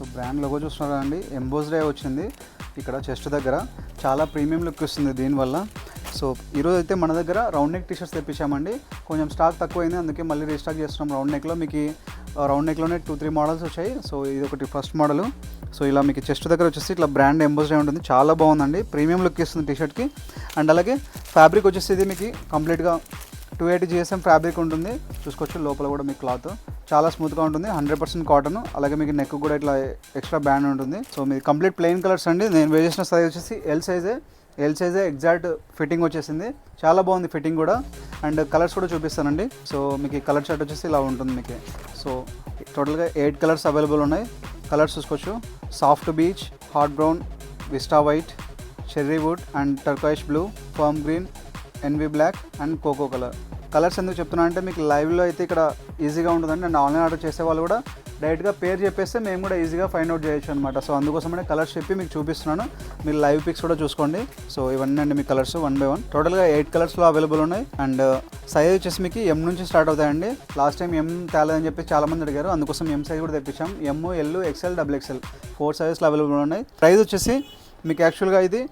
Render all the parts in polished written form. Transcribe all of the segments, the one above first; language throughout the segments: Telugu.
సో బ్రాండ్ లోగో చూస్తున్నారా అండి, ఎంబోస్డ్ వచ్చింది ఇక్కడ చెస్ట్ దగ్గర. చాలా ప్రీమియం లుక్ వస్తుంది దీనివల్ల. సో ఈరోజు అయితే మన దగ్గర రౌండ్ నెక్ టీషర్ట్స్ తెప్పించామండి. కొంచెం స్టాక్ తక్కువైంది, అందుకే మళ్ళీ రీస్టాక్ చేస్తున్నాం. రౌండ్ నెక్లో మీకు రౌండ్ నెక్లోనే 2-3 మోడల్స్ వచ్చాయి. సో ఇది ఒకటి ఫస్ట్ మోడల్. సో ఇలా మీకు చెస్ట్ దగ్గర వచ్చేసి ఇట్లా బ్రాండ్ ఎంబోస్డ్ ఉంటుంది, చాలా బాగుందండి, ప్రీమియం లుక్ ఇస్తుంది టీషర్ట్కి. అండ్ అలాగే ఫ్యాబ్రిక్ వచ్చేసి ఇది మీకు కంప్లీట్గా 280 GSM ఫ్యాబ్రిక్ ఉంటుంది. చూసుకోవచ్చు, లోపల కూడా మీకు క్లాత్ చాలా స్మూత్గా ఉంటుంది, 100% కాటన్. అలాగే మీకు నెక్ కూడా ఇట్లా ఎక్స్ట్రా బ్యాండ్ ఉంటుంది. సో మీకు కంప్లీట్ ప్లెయిన్ కలర్స్ అండి. నేను వేర్ చేసిన సైజ్ వచ్చేసి ఎల్ సైజే ఎగ్జాక్ట్ ఫిట్టింగ్ వచ్చేసింది, చాలా బాగుంది ఫిట్టింగ్ కూడా. అండ్ కలర్స్ కూడా చూపిస్తానండి. సో మీకు ఈ కలర్ షర్ట్ వచ్చేసి ఇలా ఉంటుంది మీకు. సో టోటల్గా 8 కలర్స్ అవైలబుల్ ఉన్నాయి. కలర్స్ చూసుకోవచ్చు, soft beech, hot brown, vista white, cherry wood and turquoise blue, firm green, envy black and cocoa colour. Colours ఎందుకు చెప్తున్నా అంటే మీకు లైవ్లో అయితే ఇక్కడ ఈజీగా ఉంటుందండి. అండ్ ఆన్లైన్ ఆర్డర్ చేసే వాళ్ళు కూడా డైరెక్ట్గా పేరు చెప్పేస్తే మేము కూడా ఈజీగా ఫైండ్ అవుట్ చేయొచ్చు అనమాట. సో అందుకోసమనే కలర్స్ చెప్పి మీకు చూపిస్తున్నాను, మీరు లైవ్ పిక్స్ కూడా చూసుకోండి. సో ఇవన్నీ అండి మీ కలర్స్ 1 by 1. టోటల్గా 8 కలర్స్లో అవైలబుల్ ఉన్నాయి. అండ్ సైజ్ వచ్చేసి మీకు M నుంచి స్టార్ట్ అవుతాయండి. లాస్ట్ టైం M తేలేదని చెప్పి చాలామంది అడిగారు, అందుకోసం M సైజ్ కూడా తెప్పించాం. M, L, XL, XXL 4 సైజెస్లో అవైలబుల్ ఉన్నాయి. ప్రైస్ వచ్చేసి మీకు యాక్చువల్గా ఇది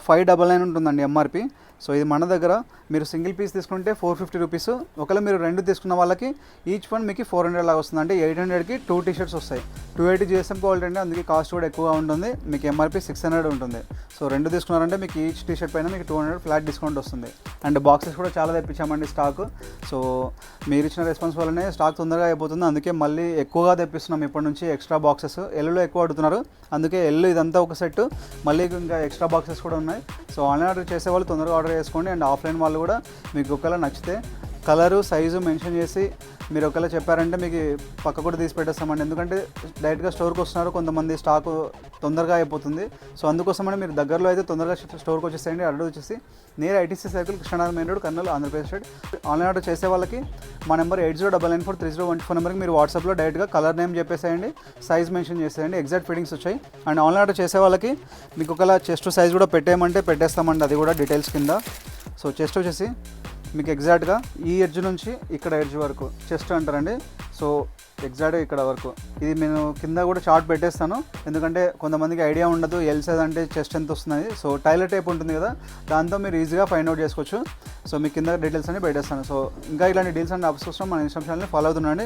599 ఉంటుందండి MRP. సో ఇది మన దగ్గర మీరు సింగిల్ పీస్ తీసుకుంటే 450 రూపీస్. ఒకవేళ మీరు 2 తీసుకున్న వాళ్ళకి ఈచ్ వన్ మీకు 400 లాగా వస్తుంది. అంటే 800కి 2 టీషర్ట్స్ వస్తాయి. 280 GSM క్వాలిటీ అండి, అందుకే కాస్ట్ కూడా ఎక్కువగా ఉంటుంది. మీకు MRP 600 ఉంటుంది. సో 2 తీసుకున్నారంటే మీకు ఈచ్ టీషర్ట్ పైన మీకు 200 ఫ్లాట్ డిస్కౌంట్ వస్తుంది. అండ్ బాక్సెస్ కూడా చాలా తెప్పించామండి స్టాక్. సో మీరు ఇచ్చిన రెస్పాన్స్ వల్లనే స్టాక్ తొందరగా అయిపోతుంది, అందుకే మళ్ళీ ఎక్కువగా తెప్పిస్తున్నాం ఇప్పటి నుంచి ఎక్స్ట్రా బాక్సెస్. ఎల్లులో ఎక్కువ అడుగుతున్నారు, అందుకే ఎల్లు ఇదంతా ఒక సెట్, మళ్ళీ ఇంకా ఎక్స్ట్రా బాక్సెస్ కూడా ఉన్నాయి. సో ఆన్లైన్ ఆర్డర్ చేసే వాళ్ళు తొందరగా ఆర్డర్ చేసుకోండి. అండ్ ఆఫ్లైన్ వాళ్ళు కూడా మీకు ఒకవేళ నచ్చితే కలరు సైజు మెన్షన్ చేసి మీరు ఒకవేళ చెప్పారంటే మీకు పక్క కూడా తీసి పెట్టేస్తామండి. ఎందుకంటే డైరెక్ట్గా స్టోర్కి వస్తున్నారు, కొంతమంది స్టాక్ తొందరగా అయిపోతుంది. సో అందుకోసమని మీరు దగ్గరలో అయితే తొందరగా స్టోర్కి వచ్చేసేయండి. అడ్రస్ వచ్చేసి near ITC circle, Krishna Nagar main road, Kurnool, Andhra Pradesh state. Online order చేసే వాళ్ళకి మా నెంబర్ 8099430114 నెంబర్కి మీరు వాట్సాప్లో డైరెక్ట్గా కలర్ నేమ్ చెప్పేసేయండి, సైజ్ మెన్షన్ చేసేయండి, ఎగ్జాక్ట్ ఫిట్టింగ్స్ వచ్చాయి. అండ్ ఆన్లైన్ ఆర్డర్ చేసే వాళ్ళకి మీకు ఒకవేళ చెస్ట్ సైజ్ కూడా పెట్టేయమంటే పెట్టేస్తామండి, అది కూడా డీటెయిల్స్ కింద. సో చెస్ట్ వచ్చేసి మీకు ఎగ్జాక్ట్గా ఈ ఎడ్జ్ నుంచి ఇక్కడ ఎడ్జ్ వరకు చెస్ట్ అంటారండి. సో ఎగ్జాక్ట్గా ఇక్కడ వరకు ఇది నేను కింద కూడా చార్ట్ పెట్టేస్తాను, ఎందుకంటే కొంతమందికి ఐడియా ఉండదు ఎల్ సైజ్ అంటే చెస్ట్ ఎంత వస్తుంది. సో టైలర్ టైప్ ఉంటుంది కదా, దాంతో మీరు ఈజీగా ఫైండ్ అవుట్ చేసుకోవచ్చు. సో మీకు కింద డీటెయిల్స్ అన్ని పెట్టేస్తాను. సో ఇంకా ఇలాంటి డీల్స్ అన్ని అప్స్ కోసం మన ఇన్స్టాగ్రామ్ ఛానల్ని ఫాలో అవుతుండండి.